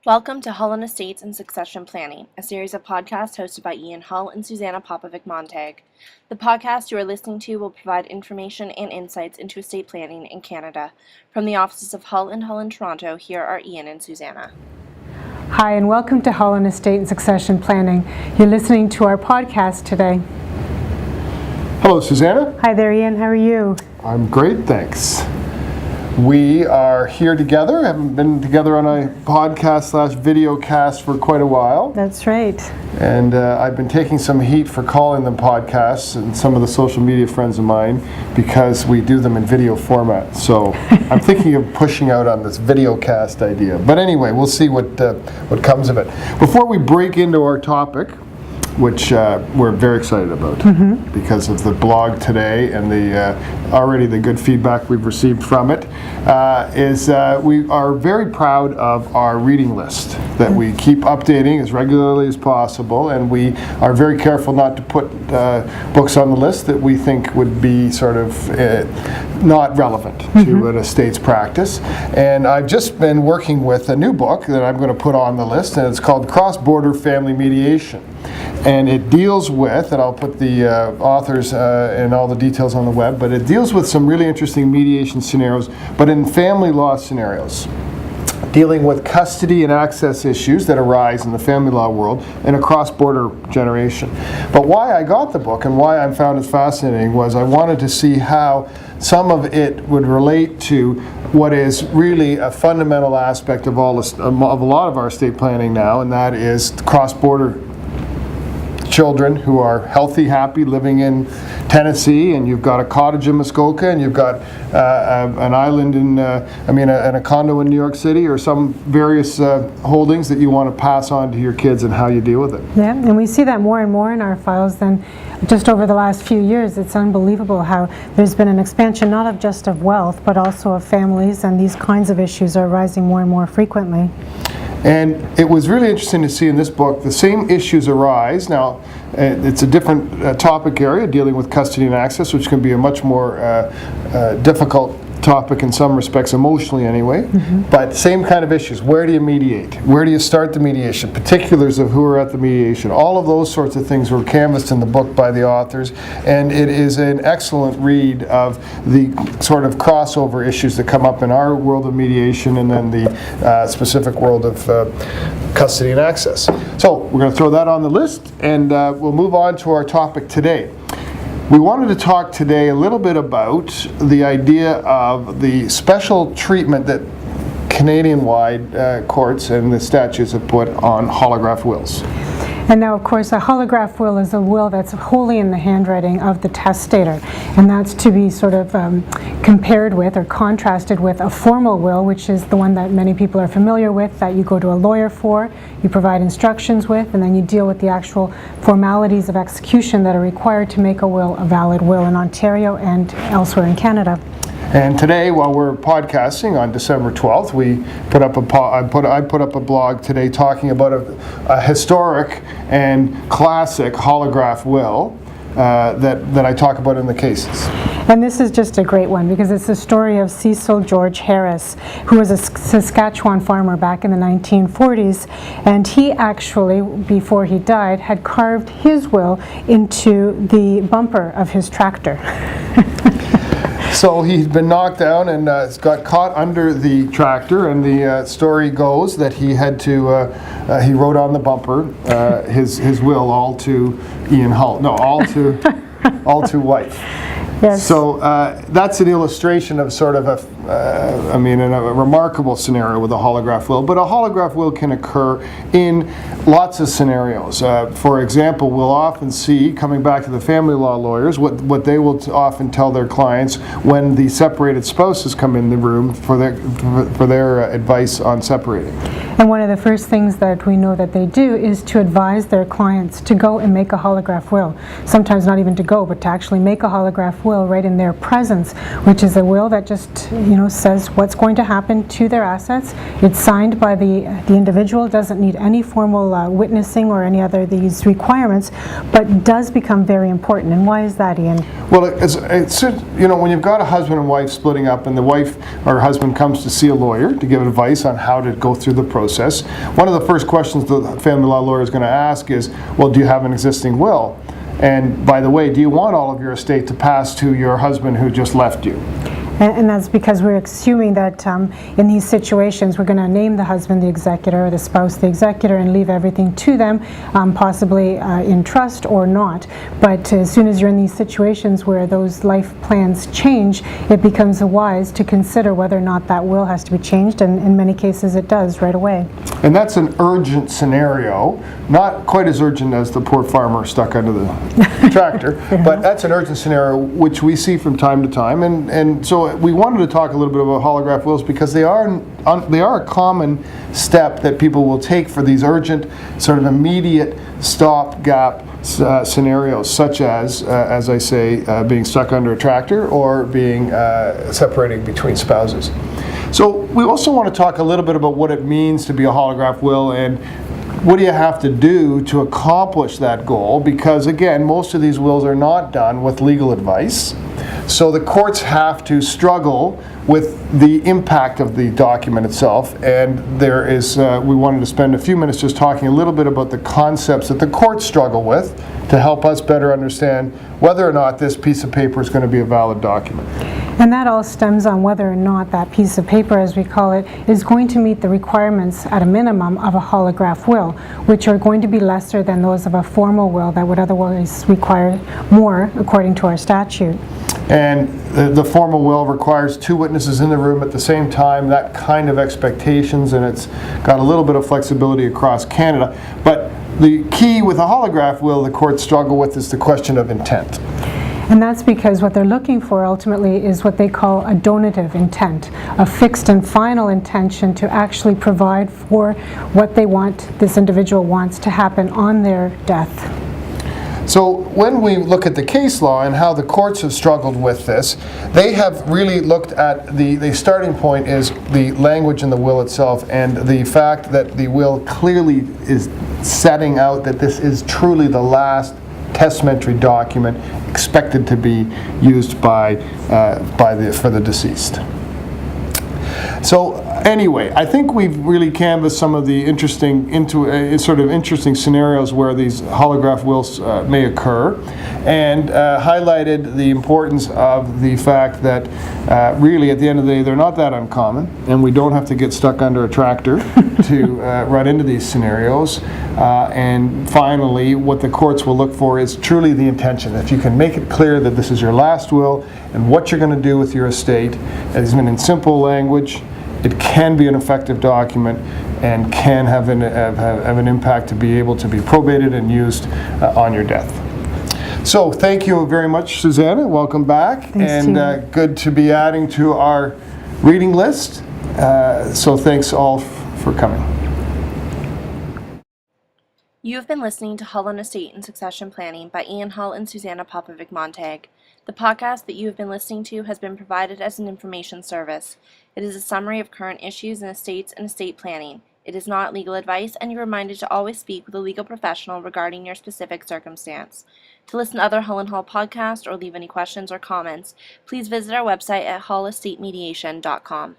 Welcome to Hull and Estates and Succession Planning, a series of podcasts hosted by Hull and Suzana Popovic-Montag. The podcast you are listening to will provide information and insights into estate planning in Canada. From the offices of Hull in Toronto, here are Ian and Suzana. Hi, and welcome to Hull and Estate and Succession Planning. You're listening to our podcast today. Hello, Suzana. Hi there, Ian. How are you? I'm great, thanks. We are here together. Haven't been together on a podcast/video cast for quite a while. That's right. And I've been taking some heat for calling them podcasts and some of the social media friends of mine because we do them in video format. So I'm thinking of pushing out on this video cast idea. But anyway, we'll see what comes of it. Before we break into our topic, which we're very excited about because of the blog today and already the good feedback we've received from it, we are very proud of our reading list that we keep updating as regularly as possible, and we are very careful not to put books on the list that we think would be sort of not relevant to an estate's practice. And I've just been working with a new book that I'm going to put on the list, and it's called Cross-Border Family Mediation. And it deals with, and I'll put the authors and all the details on the web, but it deals with some really interesting mediation scenarios, but in family law scenarios, dealing with custody and access issues that arise in the family law world in a cross-border generation. But why I got the book and why I found it fascinating was I wanted to see how some of it would relate to what is really a fundamental aspect of a lot of our estate planning now, and that is cross-border children who are healthy, happy, living in Tennessee, and you've got a cottage in Muskoka, and you've got an island and a condo in New York City, or some various holdings that you want to pass on to your kids, and how you deal with it. Yeah, and we see that more and more in our files than just over the last few years. It's unbelievable how there's been an expansion not of just of wealth, but also of families, and these kinds of issues are rising more and more frequently. And it was really interesting to see in this book the same issues arise. Now, it's a different topic area, dealing with custody and access, which can be a much more difficult topic in some respects, emotionally anyway, but same kind of issues. Where do you mediate? Where do you start the mediation? Particulars of who are at the mediation. All of those sorts of things were canvassed in the book by the authors, and it is an excellent read of the sort of crossover issues that come up in our world of mediation and then the specific world of custody and access. So we're going to throw that on the list, and we'll move on to our topic today. We wanted to talk today a little bit about the idea of the special treatment that Canadian-wide courts and the statutes have put on holograph wills. And now, of course, a holograph will is a will that's wholly in the handwriting of the testator, and that's to be sort of compared with or contrasted with a formal will, which is the one that many people are familiar with, that you go to a lawyer for, you provide instructions with, and then you deal with the actual formalities of execution that are required to make a will a valid will in Ontario and elsewhere in Canada. And today, while we're podcasting on December 12th, I put up a blog today talking about a historic and classic holograph will that I talk about in the cases. And this is just a great one because it's the story of Cecil George Harris, who was a Saskatchewan farmer back in the 1940s, and he actually, before he died, had carved his will into the bumper of his tractor. So he's been knocked down and got caught under the tractor, and the story goes that he had to, he wrote on the bumper his will all to Ian Hull. No, all to wife. Yes. So that's an illustration of sort of a remarkable scenario with a holograph will. But a holograph will can occur in lots of scenarios. For example, we'll often see, coming back to the family law lawyers, what they will often tell their clients when the separated spouses come in the room for their advice on separating. And one of the first things that we know that they do is to advise their clients to go and make a holograph will. Sometimes not even to go, but to actually make a holograph will right in their presence, which is a will that just says what's going to happen to their assets. It's signed by the individual, doesn't need any formal witnessing or any other these requirements, but does become very important. And why is that, Ian? Well, it's when you've got a husband and wife splitting up, and the wife or husband comes to see a lawyer to give advice on how to go through the process. process. One of the first questions the family law lawyer is going to ask is, well, do you have an existing will? And by the way, do you want all of your estate to pass to your husband who just left you? And that's because we're assuming that in these situations we're going to name the husband the executor, or the spouse the executor, and leave everything to them, possibly in trust or not. But as soon as you're in these situations where those life plans change, it becomes wise to consider whether or not that will has to be changed, and in many cases it does right away. And that's an urgent scenario, not quite as urgent as the poor farmer stuck under the tractor, but that's an urgent scenario which we see from time to time. And so we wanted to talk a little bit about holograph wills because they are a common step that people will take for these urgent, sort of immediate stopgap scenarios, such as I say, being stuck under a tractor or being separating between spouses. So we also want to talk a little bit about what it means to be a holograph will and what do you have to do to accomplish that goal, because again, most of these wills are not done with legal advice. So the courts have to struggle with the impact of the document itself, and there is, we wanted to spend a few minutes just talking a little bit about the concepts that the courts struggle with to help us better understand whether or not this piece of paper is going to be a valid document. And that all stems on whether or not that piece of paper, as we call it, is going to meet the requirements at a minimum of a holograph will, which are going to be lesser than those of a formal will that would otherwise require more according to our statute. And the formal will requires two witnesses in the room at the same time, that kind of expectations, and it's got a little bit of flexibility across Canada. But the key with a holograph will the courts struggle with is the question of intent. And that's because what they're looking for ultimately is what they call a donative intent, a fixed and final intention to actually provide for what they want, this individual wants to happen on their death. So when we look at the case law and how the courts have struggled with this, they have really looked at the starting point is the language in the will itself, and the fact that the will clearly is setting out that this is truly the last testamentary document expected to be used for the deceased. So anyway, I think we've really canvassed some of the interesting scenarios where these holograph wills may occur, and highlighted the importance of the fact that really at the end of the day they're not that uncommon, and we don't have to get stuck under a tractor to run into these scenarios. And finally, what the courts will look for is truly the intention. If you can make it clear that this is your last will and what you're going to do with your estate, it's been in simple language, it can be an effective document and can have an impact to be able to be probated and used on your death. So thank you very much, Suzana. Welcome back. Thanks, and good to be adding to our reading list. So thanks all for coming. You have been listening to Hull on Estate and Succession Planning by Ian Hull and Suzana Popovic-Montag. The podcast that you have been listening to has been provided as an information service. It is a summary of current issues in estates and estate planning. It is not legal advice, and you're reminded to always speak with a legal professional regarding your specific circumstance. To listen to other Hull and Hull podcasts or leave any questions or comments, please visit our website at hullestatemediation.com.